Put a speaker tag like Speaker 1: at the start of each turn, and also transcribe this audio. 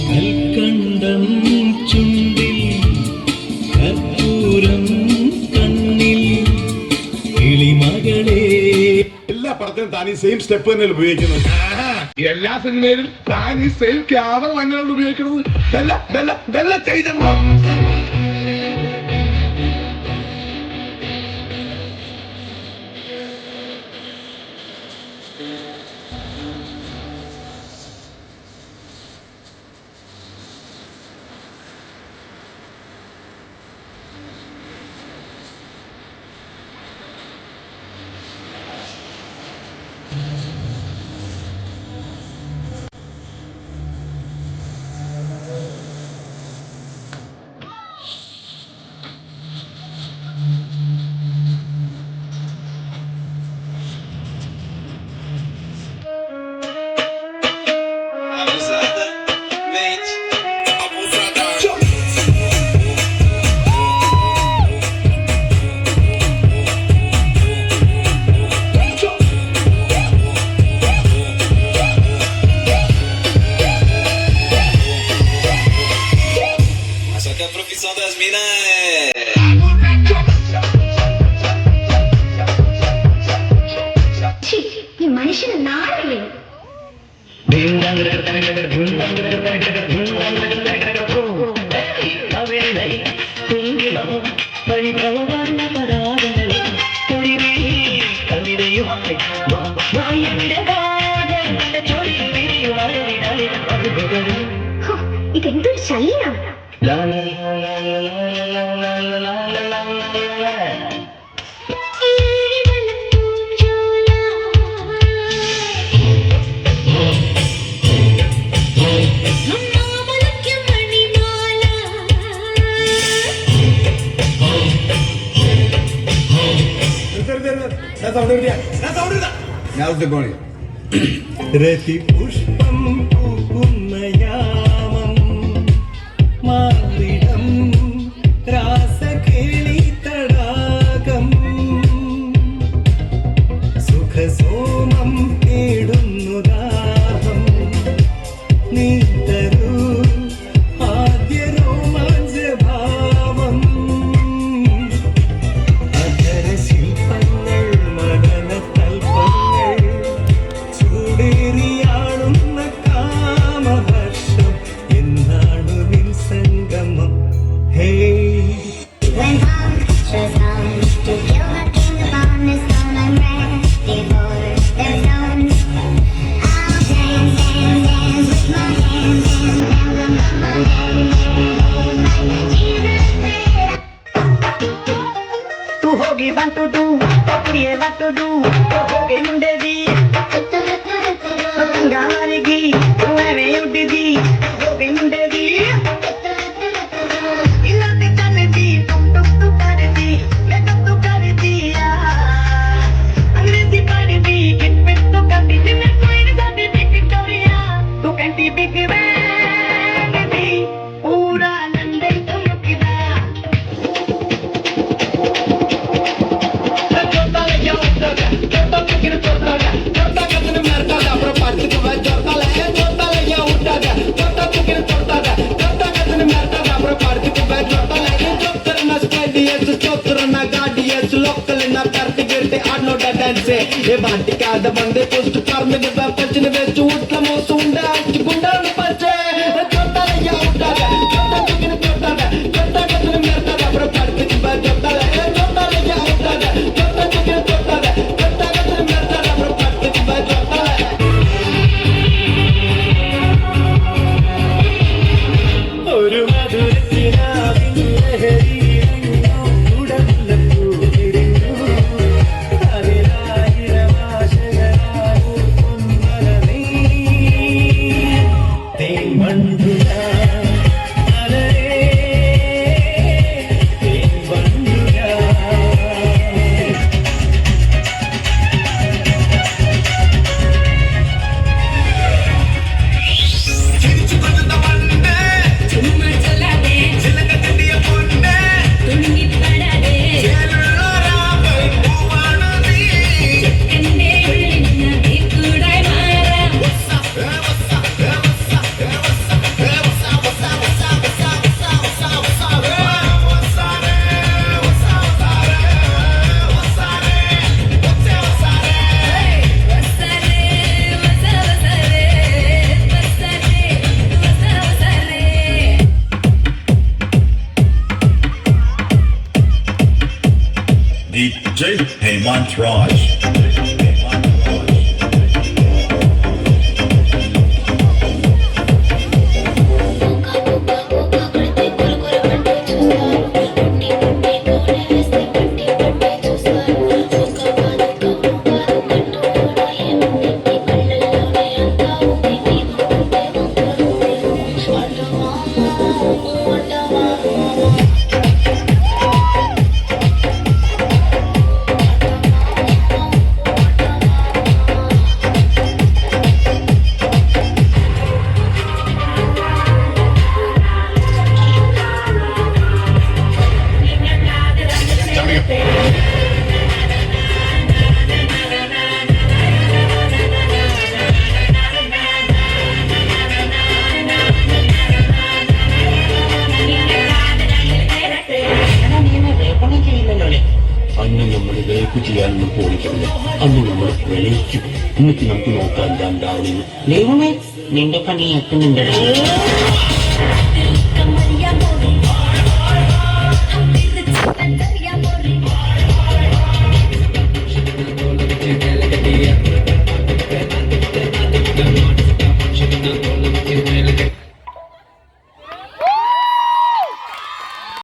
Speaker 1: കൽക്കണ്ടം ചുണ്ടിൽ കർപ്പൂരം കണ്ണിൽ കിളിമകളെ.
Speaker 2: എല്ലാ പടത്തിനും താൻ ഈ സെയിം സ്റ്റെപ്പ് തന്നെയാണ് ഉപയോഗിക്കുന്നത്. എല്ലാ സിനിമയിലും താൻ ഈ സെയിം ക്യാമറ തന്നെയാണ് ഉപയോഗിക്കുന്നത്.
Speaker 3: A profissão das minas é...
Speaker 4: ഈ മനുഷ്യന് നാടല്ലേ? ഇതെന്തൊരു ശല്യം!
Speaker 1: രതിപുഷ്പം പൂക്കുന്ന യാമം മാറിടം രാസകേളി തടാകം സുഖസോമം തേടുന്നു ദാഹം നീ തരൂ ആദ്യ രോമാഞ്ചഭാവം അധര ശില്പങ്ങൾ മദന തൽപ്പങ്ങൾ ചൂടേറിയാടുന്ന കാമഹർഷം എന്നാണു നിൻ സംഗമം. ഹേ
Speaker 5: तू होगी वन टू डू ये वन टू डू होगी मुंडे दी गारेगी तू है उड़ी दी होगी मुंडे दी इलाते चले दी टुक टुक टू कर दी मेकअप तो कर दिया अंग्रेजी पढ़ दी किट पिट तो कर दी मैं कोई साथी विक्टोरिया तू कहती बिग बैंग दी पूरा लंदन तुम किदा బాంటికాద బందే పోస్ట్ కార్మిక పంచిన వేస్తూ ఉట్ల మోస్తూ ఉండే గుండాలను పంచే చొట్టాలయ్యా ఉంటాగా చొట్టా చికెన్ చొట్టాగా చొట్టా కథను మెరతాగా అప్పుడు పడితే చొట్టాలే చొట్టాలయ్యా ఉంటాగా చొట్టా చికెన్ చొట్టాగా చొట్టా కథను మెరతాగా అప్పుడు పడితే చొట్టాలే
Speaker 1: ഒരു മധുരത്തിനാവിൻ ലഹരി
Speaker 3: Chumma chala de, chilaka chadiya punne.
Speaker 6: DJ Hemant Raj.
Speaker 7: അന്ന് നമ്മൾ വേപ്പ് ചെയ്യാനൊന്നും പോയിട്ടില്ല. അന്ന് നമ്മൾ പ്രണയിക്കും. എന്നിട്ട് നമുക്ക് നോക്കാൻ എന്താ ദൈവമേ, നിന്റെ പണി എത്തുന്നുണ്ടല്ലോ.